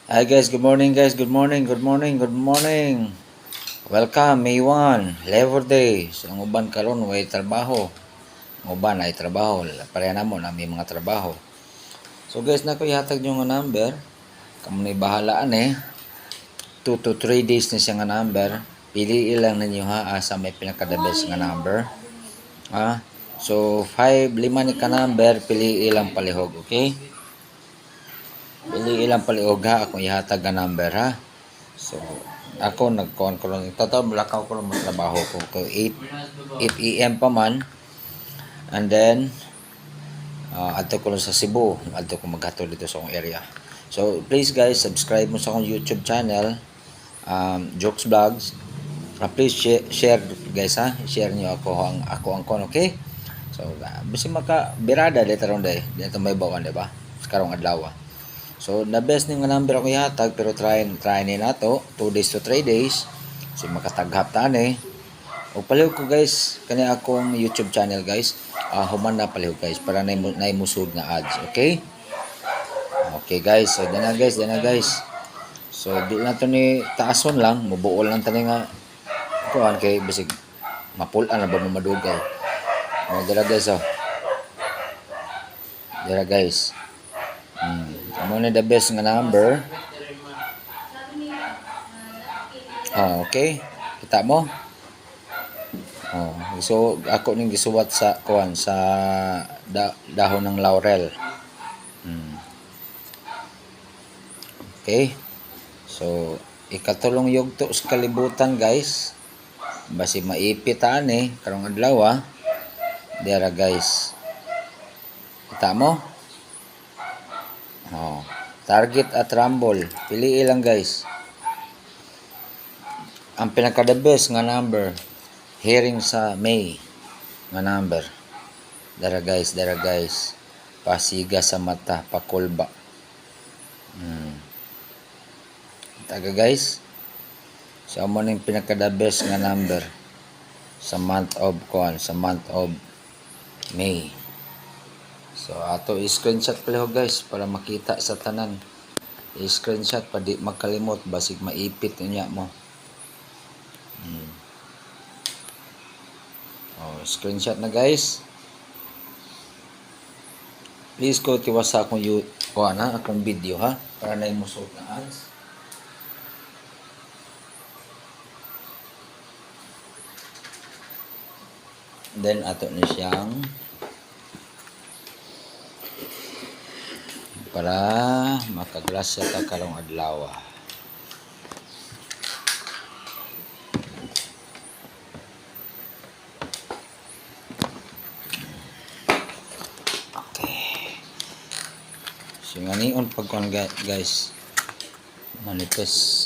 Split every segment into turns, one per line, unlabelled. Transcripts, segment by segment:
Hi guys, good morning guys, good morning, good morning, good morning. Welcome, May 1, Labor Day. So, ang uban karon way trabaho. Ang uban ay trabaho. Pareha na mo na may mga trabaho. So guys, nako ihatag nyo nga number. Kamu na bahalaan 2 to 3 days na siya nga number. Pili lang ninyo ha, asa may pinaka the best nga number. Ha? So 5, 5 ni ka number, pili ilang palihog, okay? Pili ilang palihog ha, akong ihatag nga number ha. So, ako nagkuhan ko lang. Total, lakaw ko lang trabaho ko. 8 a.m. pa man. And then, adto ko lang sa Cebu. Adto ko maghatod dito sa akong area. So, please guys, subscribe mo sa akong YouTube channel. Jokes Vlogs. Please share guys ha. Share nyo ako ang kon, okay? So, basi maka birada dito ron day. Dito may bawan, diba? Sa karong adlaw. So, the best nga number ako ihatag, pero try ni na to 2 days to 3 days. So, makataghap tani. O palihog ko guys, kani akong YouTube channel guys. Human na palihog guys, para na musud nga ads, okay? Okay guys, so dana guys. So, di na to ni taason lang, mubuol lang tani nga kuan kay bisig mapulan na ba mo madugay. Dira guys, Dira guys. Amo na the best nga number. Okay. Kita mo? So ako ning gisuwat sa kuan sa dahon ng laurel. Okay. So ikatulong yugto sa kalibutan guys. Basi maipit karong adlaw Dira guys. Kita mo? Target at rumble. Pili lang guys. Ang pinaka the best nga number. Hearing sa May nga number. Dara guys. Pasiga sa mata, pakulba. Taga guys. So amo ning pinaka the best nga number sa month of May. So ato i-screenshot pala guys para makita sa tanan. I-screenshot pa di makalimot basig maipit niya mo. Screenshot na guys. Please go tiwas sa akong akong video ha para na imusot na ads. Then ato na siyang para makaglasya ta karong adlaw. Okay. So nganion pagkuan guys. Manipis.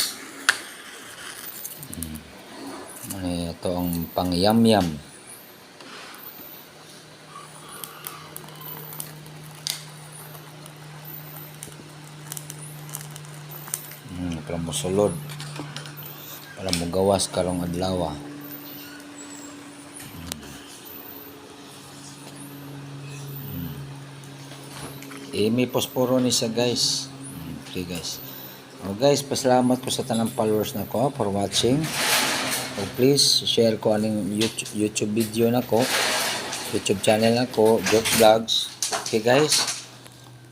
Ito ang pangyamyam. Para mosulod para mogawas karong adlaw. May posporo ni sa guys. Okay guys. Guys, pasalamat ko sa tanang followers nako for watching. Please share ko aning YouTube video nako, YouTube channel nako, Jokes Vlogs. Okay guys.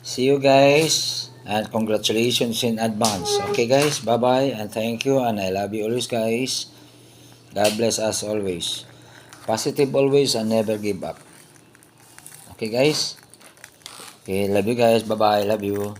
See you guys. And congratulations in advance. Okay guys, bye-bye and thank you and I love you always guys. God bless us always. Positive always and never give up. Okay guys? Okay, love you guys. Bye-bye. Love you.